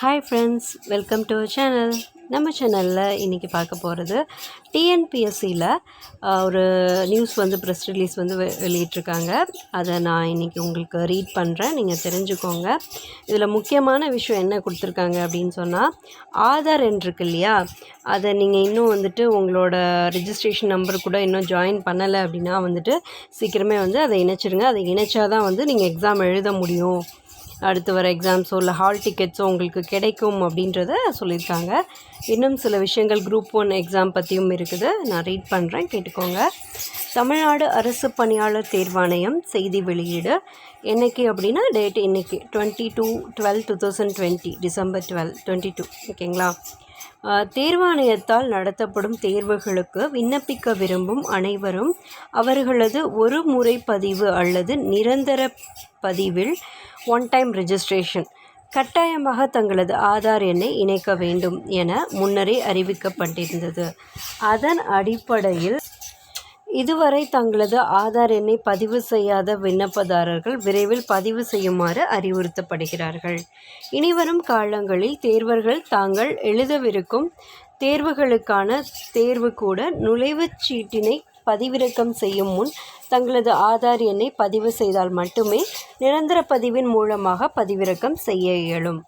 Hi friends, welcome to our channel. நம்ம சேனலில் இன்றைக்கி பார்க்க போகிறது டிஎன்பிஎஸ்சியில் ஒரு நியூஸ் ப்ரெஸ் ரிலீஸ் வெளியிட்ருக்காங்க. அதை நான் இன்றைக்கி உங்களுக்கு ரீட் பண்ணுறேன், நீங்கள் தெரிஞ்சுக்கோங்க. இதில் முக்கியமான விஷயம் என்ன கொடுத்துருக்காங்க அப்படின்னு சொன்னால், ஆதார் எண் இருக்கு இல்லையா, அதை நீங்கள் இன்னும் உங்களோட ரிஜிஸ்ட்ரேஷன் நம்பர் கூட இன்னும் ஜாயின் பண்ணலை அப்படின்னா சீக்கிரமே அதை இணைச்சிருங்க. அதை இணைச்சா தான் நீங்கள் எக்ஸாம் எழுத முடியும், அடுத்து வர எக்ஸாம்ஸோ இல்லை ஹால் டிக்கெட்ஸோ உங்களுக்கு கிடைக்கும் அப்படின்றத சொல்லியிருக்காங்க. இன்னும் சில விஷயங்கள் குரூப் 1 எக்ஸாம் பற்றியும் இருக்குது, நான் ரீட் பண்ணுறேன், கேட்டுக்கோங்க. தமிழ்நாடு அரசு பணியாளர் தேர்வாணையம் செய்தி வெளியீடு. என்றைக்கு அப்படின்னா டேட் இன்றைக்கி 22/12/2020 டிசம்பர் 22 ஓகேங்களா. தேர்வாணையத்தால் நடத்தப்படும் தேர்வுகளுக்கு விண்ணப்பிக்க விரும்பும் அனைவரும் அவர்களது ஒரு முறை பதிவு அல்லது நிரந்தர பதிவில் ஒன் டைம் ரெஜிஸ்ட்ரேஷன் கட்டாயமாக தங்களது ஆதார் எண்ணை இணைக்க வேண்டும் என முன்னரே அறிவிக்கப்பட்டிருந்தது. அதன் அடிப்படையில் இதுவரை தங்களது ஆதார் எண்ணை பதிவு செய்யாத விண்ணப்பதாரர்கள் விரைவில் பதிவு செய்யுமாறு அறிவுறுத்தப்படுகிறார்கள். இனிவரும் காலங்களில் தேர்வர்கள் தாங்கள் எழுதவிருக்கும் தேர்வுகளுக்கான தேர்வுக்கூட நுழைவுச் சீட்டினை பதிவிறக்கம் செய்யும் முன் தங்களது ஆதார் எண்ணை பதிவு செய்தால் மட்டுமே நிரந்தர பதிவின் மூலமாக பதிவிறக்கம் செய்ய இயலும்.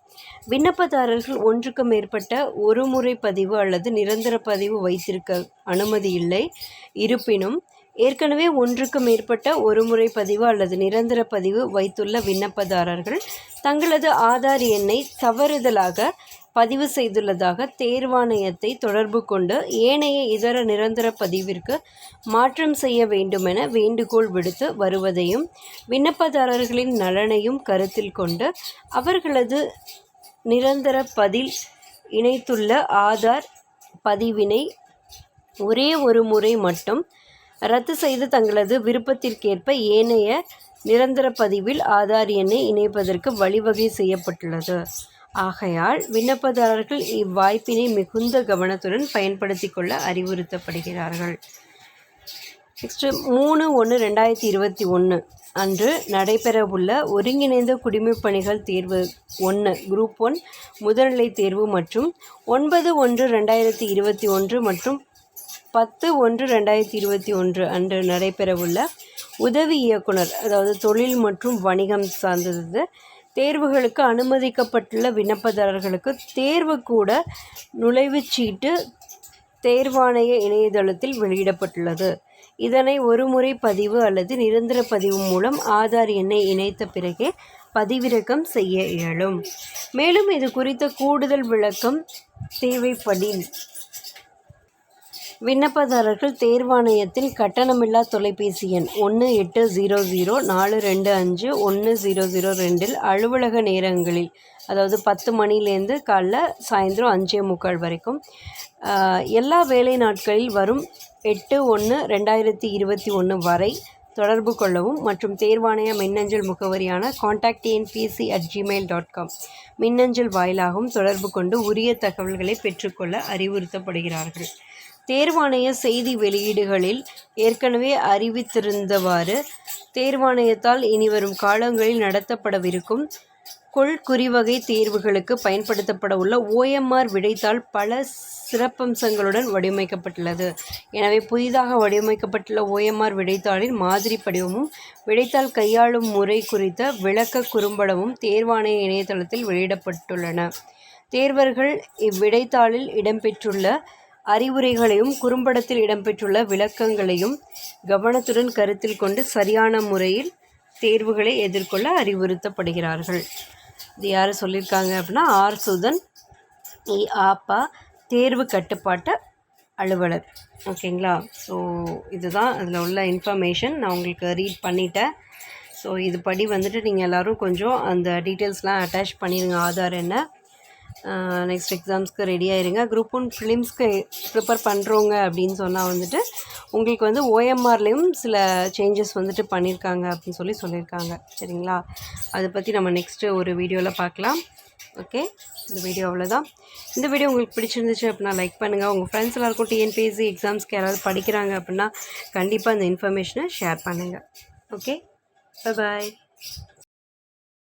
விண்ணப்பதாரர்கள் ஒன்றுக்கு மேற்பட்ட ஒரு முறை பதிவு அல்லது நிரந்தர பதிவு வைத்திருக்க அனுமதி இல்லை. இருப்பினும் ஏற்கனவே ஒன்றுக்கு மேற்பட்ட ஒரு முறை பதிவு அல்லது நிரந்தர பதிவு வைத்துள்ள விண்ணப்பதாரர்கள் தங்களது ஆதார் எண்ணை தவறுதலாக பதிவு செய்துள்ளதாக தேர்வாணையத்தை தொடர்பு கொண்டு ஏனைய இதர நிரந்தர பதிவிற்கு மாற்றம் செய்ய வேண்டுமென வேண்டுகோள் விடுத்து வருவதையும் விண்ணப்பதாரர்களின் நலனையும் கருத்தில் கொண்டு அவர்களது நிரந்தர பதில் இணைத்துள்ள ஆதார் பதிவினை ஒரே ஒரு முறை மட்டும் ரத்து செய்து தங்களது விருப்பத்திற்கேற்ப ஏனைய நிரந்தர பதிவில் ஆதார் எண்ணை இணைப்பதற்கு வழிவகை செய்யப்பட்டுள்ளது. ஆகையால் விண்ணப்பதாரர்கள் இவ்வாய்ப்பினை மிகுந்த கவனத்துடன் பயன்படுத்தி கொள்ள அறிவுறுத்தப்படுகிறார்கள். நெக்ஸ்ட்டு 3/1/2021 அன்று நடைபெறவுள்ள ஒருங்கிணைந்த குடிமைப்பணிகள் தேர்வு 1 குரூப் 1 முதுநிலை தேர்வு மற்றும் 9/1/2021 மற்றும் 10/1/2021 அன்று நடைபெறவுள்ள உதவி இயக்குனர், அதாவது தொழில் மற்றும் வணிகம் சார்ந்தது தேர்வுகளுக்கு அனுமதிக்கப்பட்டுள்ள விண்ணப்பதாரர்களுக்கு தேர்வு கூட நுழைவுச்சீட்டு தேர்வாணைய இணையதளத்தில் வெளியிடப்பட்டுள்ளது. இதனை ஒரு முறை பதிவு அல்லது நிரந்தர பதிவு மூலம் ஆதார் எண்ணை இணைத்த பிறகே பதிவிறக்கம் செய்ய இயலும். மேலும் இது குறித்த கூடுதல் விளக்கம் தேவைப்படின் விண்ணப்பதாரர்கள் தேர்வாணையத்தின் கட்டணமில்லா தொலைபேசி எண் 1800-425-1002 அலுவலக நேரங்களில், அதாவது 10 மணிலேருந்து காலைல சாயந்தரம் 5:45 வரைக்கும் எல்லா வேலை நாட்களில் வரும் 8/1/2021 வரை தொடர்பு கொள்ளவும் மற்றும் தேர்வாணைய மின்னஞ்சல் முகவரியான contacttnpsc@gmail.com மின்னஞ்சல் வாயிலாகவும் தொடர்பு கொண்டு உரிய தகவல்களை பெற்றுக்கொள்ள அறிவுறுத்தப்படுகிறார்கள். தேர்வாணைய செய்தி வெளியீடுகளில் ஏற்கனவே அறிவித்திருந்தவாறு தேர்வாணையத்தால் இனிவரும் காலங்களில் நடத்தப்படவிருக்கும் குறிவகை தேர்வுகளுக்கு பயன்படுத்தப்பட உள்ள OMR விடைத்தாள் பல சிறப்பம்சங்களுடன் வடிவமைக்கப்பட்டுள்ளது. எனவே புதிதாக வடிவமைக்கப்பட்டுள்ள OMR விடைத்தாளின் மாதிரி படிவமும் விடைத்தாள் கையாளும் முறை குறித்த விளக்க குறும்படமும் தேர்வாணைய இணையதளத்தில் வெளியிடப்பட்டுள்ளன. தேர்வர்கள் இவ்விடைத்தாளில் இடம்பெற்றுள்ள அறிவுரைகளையும் குறும்படத்தில் இடம்பெற்றுள்ள விளக்கங்களையும் கவனத்துடன் கருத்தில் கொண்டு சரியான முறையில் தேர்வுகளை எதிர்கொள்ள அறிவுறுத்தப்படுகிறார்கள். இது யார் சொல்லியிருக்காங்க அப்படின்னா ஆர். சுதன், ஆப்பா தேர்வு கட்டுப்பாட்டு அலுவலர். ஓகேங்களா. ஸோ இதுதான் அதில் உள்ள இன்ஃபர்மேஷன், நான் உங்களுக்கு ரீட் பண்ணிட்டேன். ஸோ இது படி நீங்கள் எல்லோரும் கொஞ்சம் அந்த டீட்டெயில்ஸ்லாம் அட்டாச் பண்ணிடுங்க ஆதார் என்ன. நெக்ஸ்ட் எக்ஸாம்ஸ்க்கு ரெடியாக இருங்க. குரூப் 1 ஃபிலிம்ஸ்க்கு ப்ரிப்பேர் பண்ணுறவங்க அப்படின்னு சொன்னால் உங்களுக்கு OMRலேயும் சில சேஞ்சஸ் பண்ணியிருக்காங்க அப்படின்னு சொல்லியிருக்காங்க. சரிங்களா. அதை பற்றி நம்ம நெக்ஸ்ட்டு ஒரு வீடியோவில் பார்க்கலாம். ஓகே, இந்த வீடியோ அவ்வளோதான். இந்த வீடியோ உங்களுக்கு பிடிச்சிருந்துச்சு அப்படின்னா லைக் பண்ணுங்கள். உங்கள் ஃப்ரெண்ட்ஸ் எல்லாருக்கும் டிஎன்பிஎஸ்சி எக்ஸாம்ஸ்க்கு யாராவது படிக்கிறாங்க அப்படின்னா கண்டிப்பாக இந்த இன்ஃபர்மேஷனை ஷேர் பண்ணுங்கள். Okay, bye bye.